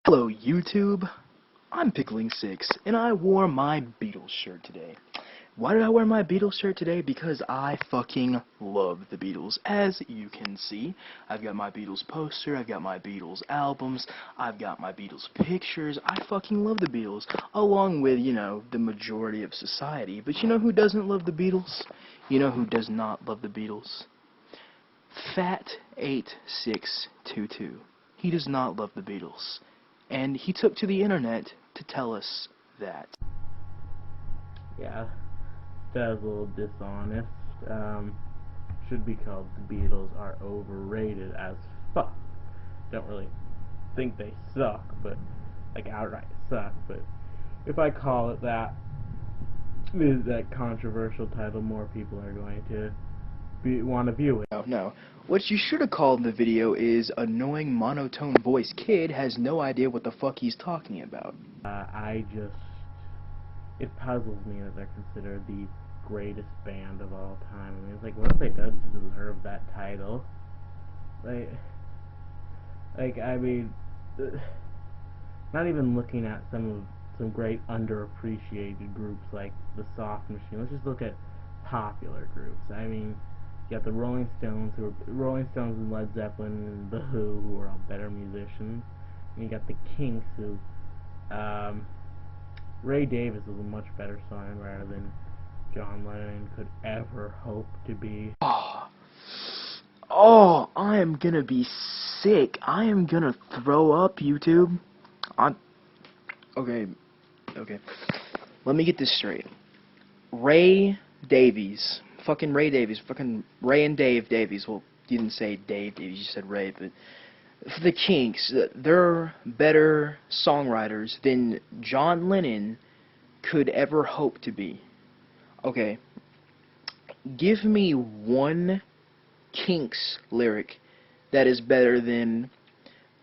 Hello YouTube, I'm Pickling6 and I wore my Beatles shirt today. Why did I wear my Beatles shirt today? Because I fucking love the Beatles. As you can see, I've got my Beatles poster, I've got my Beatles albums, I've got my Beatles pictures. I fucking love the Beatles, along with, the majority of society. But you know who doesn't love the Beatles? You know who does not love the Beatles? Fat8622. He does not love the Beatles. And he took to the internet to tell us that. Yeah, that was a little dishonest. Should be called The Beatles Are Overrated as fuck. Don't really think they suck, but like outright suck. But if I call it that, that controversial title, more people are going to want to view it. No. What you should have called the video is Annoying Monotone Voice Kid Has No Idea What the Fuck He's Talking About. It puzzles me that they're considered the greatest band of all time. I mean, it's like, what have they done to deserve that title? Not even looking at some great underappreciated groups like the Soft Machine. Let's just look at popular groups. I mean, you got the Rolling Stones, and Led Zeppelin, and the Who are all better musicians. And you got the Kinks, who, Ray Davis is a much better songwriter than John Lennon could ever hope to be. Oh, I am gonna be sick. I am gonna throw up, YouTube. Okay. Let me get this straight. Ray Davies, fucking Ray and Dave Davies. Well, you didn't say Dave Davies, you said Ray, but for the Kinks, they're better songwriters than John Lennon could ever hope to be. Okay, give me one Kinks lyric that is better than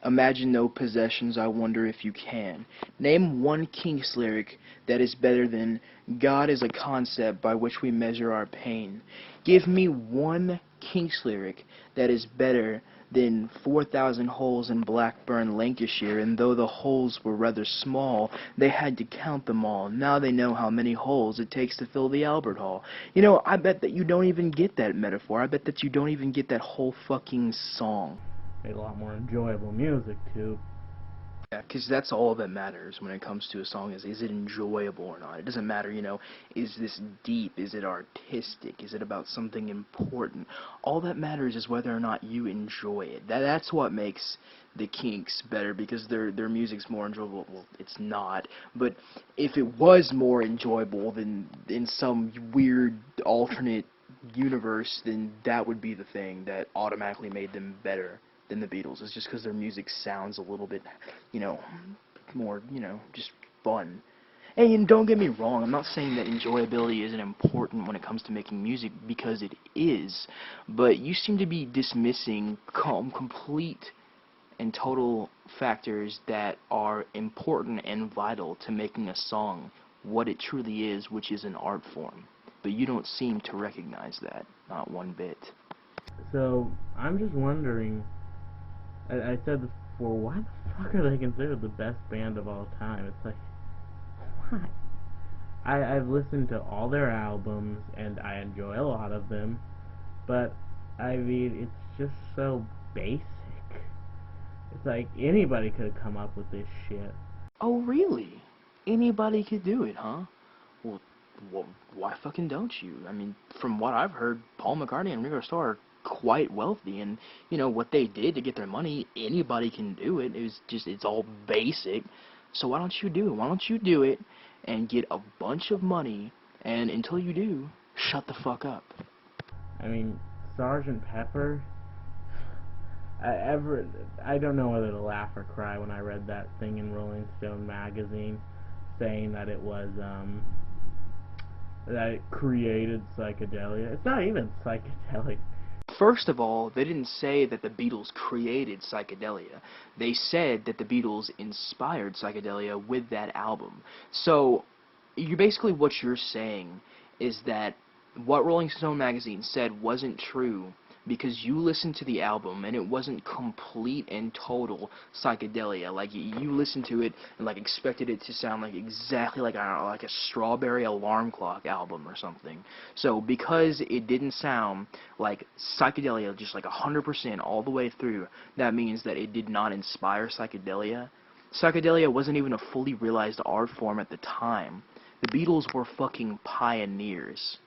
Imagine No Possessions, I Wonder If You Can. Name one Kinks lyric that is better than God is a concept by which we measure our pain. Give me one Kinks lyric that is better than 4,000 holes in Blackburn, Lancashire, and though the holes were rather small, they had to count them all. Now they know how many holes it takes to fill the Albert Hall. I bet that you don't even get that metaphor. I bet that you don't even get that whole fucking song. Made a lot more enjoyable music, too. Yeah, because that's all that matters when it comes to a song is it enjoyable or not. It doesn't matter, is this deep? Is it artistic? Is it about something important? All that matters is whether or not you enjoy it. That's what makes the Kinks better, because their music's more enjoyable. Well, it's not, but if it was more enjoyable than in some weird alternate universe, then that would be the thing that automatically made them better than the Beatles. It's just because their music sounds a little bit, more, just fun. And don't get me wrong, I'm not saying that enjoyability isn't important when it comes to making music, because it is, but you seem to be dismissing complete and total factors that are important and vital to making a song what it truly is, which is an art form. But you don't seem to recognize that, not one bit. So, I'm just wondering, I said this before, why the fuck are they considered the best band of all time? It's like, why? I've listened to all their albums, and I enjoy a lot of them, but, I mean, it's just so basic. It's like, anybody could have come up with this shit. Oh, really? Anybody could do it, huh? Well, why fucking don't you? I mean, from what I've heard, Paul McCartney and Ringo Starr are quite wealthy, and what they did to get their money, anybody can do it. It's all basic. So why don't you do it? Why don't you do it and get a bunch of money, and until you do, shut the fuck up. I mean, Sgt. Pepper, I don't know whether to laugh or cry when I read that thing in Rolling Stone magazine saying that it was that it created psychedelia. It's not even psychedelic. First of all, they didn't say that the Beatles created psychedelia. They said that the Beatles inspired psychedelia with that album. So, what you're saying is that what Rolling Stone magazine said wasn't true, because you listened to the album and it wasn't complete and total psychedelia. Like you listened to it and like expected it to sound like exactly like like a Strawberry Alarm Clock album or something. So because it didn't sound like psychedelia just like 100% all the way through, that means that it did not inspire psychedelia. Psychedelia wasn't even a fully realized art form at the time. The Beatles were fucking pioneers,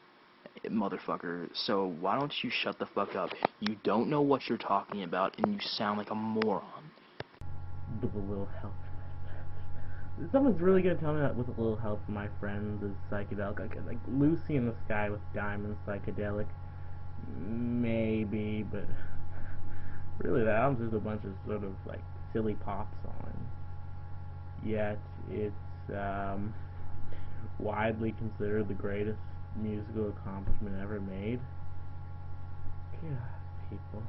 motherfucker. So why don't you shut the fuck up? You don't know what you're talking about, and you sound like a moron. With a little help. Someone's really gonna tell me that with a little help from my friends is psychedelic. Like Lucy in the Sky with Diamonds psychedelic. Maybe, but really the album's just a bunch of sort of like silly pop songs. Yet it's widely considered the greatest musical accomplishment ever made. God, people.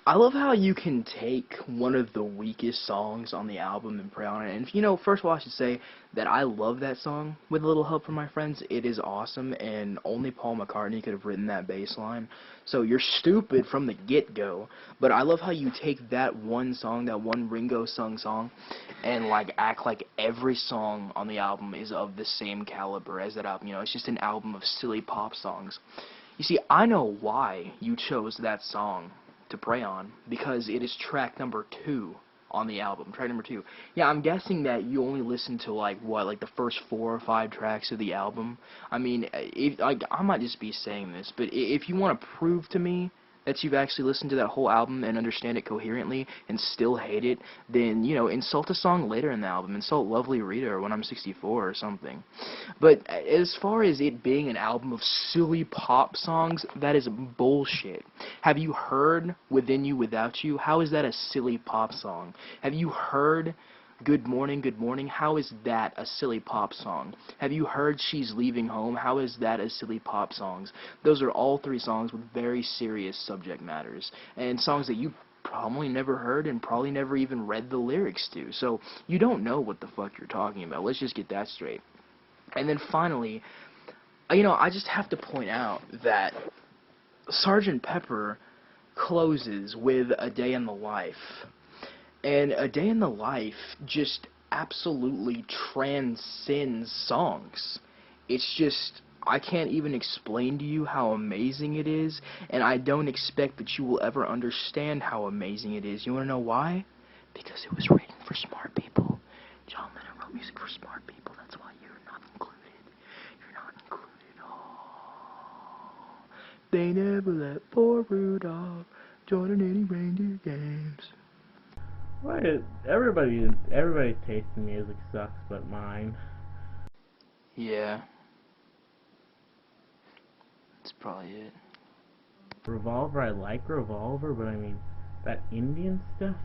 I love how you can take one of the weakest songs on the album and pray on it. And, first of all, I should say that I love that song, With a Little Help from My Friends. It is awesome, and only Paul McCartney could have written that bass line. So you're stupid from the get-go. But I love how you take that one song, that one Ringo sung song, and, like, act like every song on the album is of the same caliber as that album. It's just an album of silly pop songs. You see, I know why you chose that song to Prey on, because it is track number 2 on the album. Track number 2. Yeah, I'm guessing that you only listened to like the first 4 or 5 tracks of the album. I mean, I might just be saying this, but if you want to prove to me that you've actually listened to that whole album and understand it coherently and still hate it, then, insult a song later in the album. Insult Lovely Rita or When I'm 64 or something. But as far as it being an album of silly pop songs, that is bullshit. Have you heard Within You, Without You? How is that a silly pop song? Have you heard Good Morning, Good Morning? How is that a silly pop song? Have you heard She's Leaving Home? How is that a silly pop song? Those are all 3 songs with very serious subject matters, and songs that you probably never heard and probably never even read the lyrics to. So you don't know what the fuck you're talking about. Let's just get that straight. And then finally, I just have to point out that Sgt. Pepper closes with A Day in the Life. And A Day in the Life just absolutely transcends songs. It's just, I can't even explain to you how amazing it is, and I don't expect that you will ever understand how amazing it is. You want to know why? Because it was written for smart people. John Lennon wrote music for smart people. That's why you're not included. You're not included. Oh. They never let poor Rudolph join in any reindeer games. Right, everybody's taste in music sucks but mine. Yeah. That's probably it. Revolver, I like Revolver, but I mean, that Indian stuff?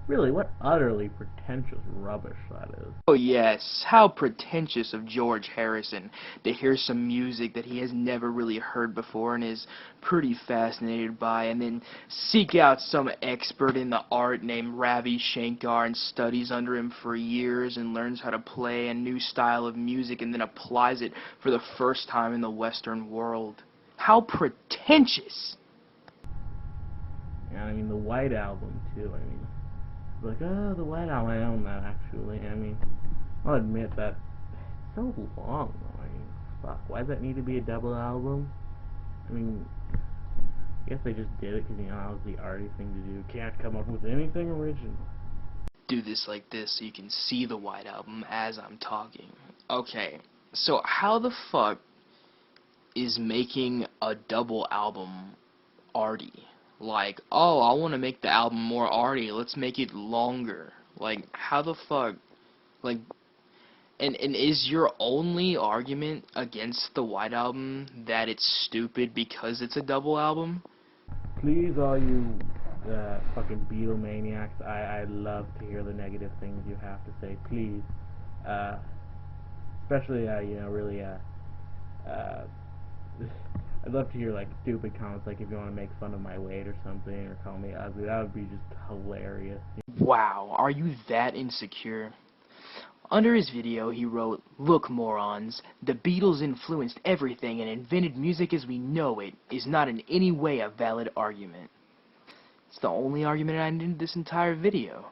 Really, what utterly pretentious rubbish that is. Oh yes, how pretentious of George Harrison to hear some music that he has never really heard before and is pretty fascinated by, and then seek out some expert in the art named Ravi Shankar and studies under him for years and learns how to play a new style of music and then applies it for the first time in the Western world. How pretentious! Yeah, I mean, the White Album, too, I mean, like, oh, the White Album, I own that, actually. I mean, I'll admit that it's so long, though. I mean, fuck, why does that need to be a double album? I mean, I guess they just did it because, that was the arty thing to do. Can't come up with anything original. Do this like this so you can see the White Album as I'm talking. Okay, so how the fuck is making a double album arty? Like, oh, I want to make the album more arty, let's make it longer. Like, how the fuck, like, and is your only argument against the White Album that it's stupid because it's a double album? Please, all you fucking Beatlemaniacs, I love to hear the negative things you have to say. Please, especially really I'd love to hear like stupid comments, like if you want to make fun of my weight or something, or call me ugly. That would be just hilarious. Wow, are you that insecure? Under his video, he wrote, "Look, morons, the Beatles influenced everything and invented music as we know it is not in any way a valid argument." It's the only argument I needed this entire video.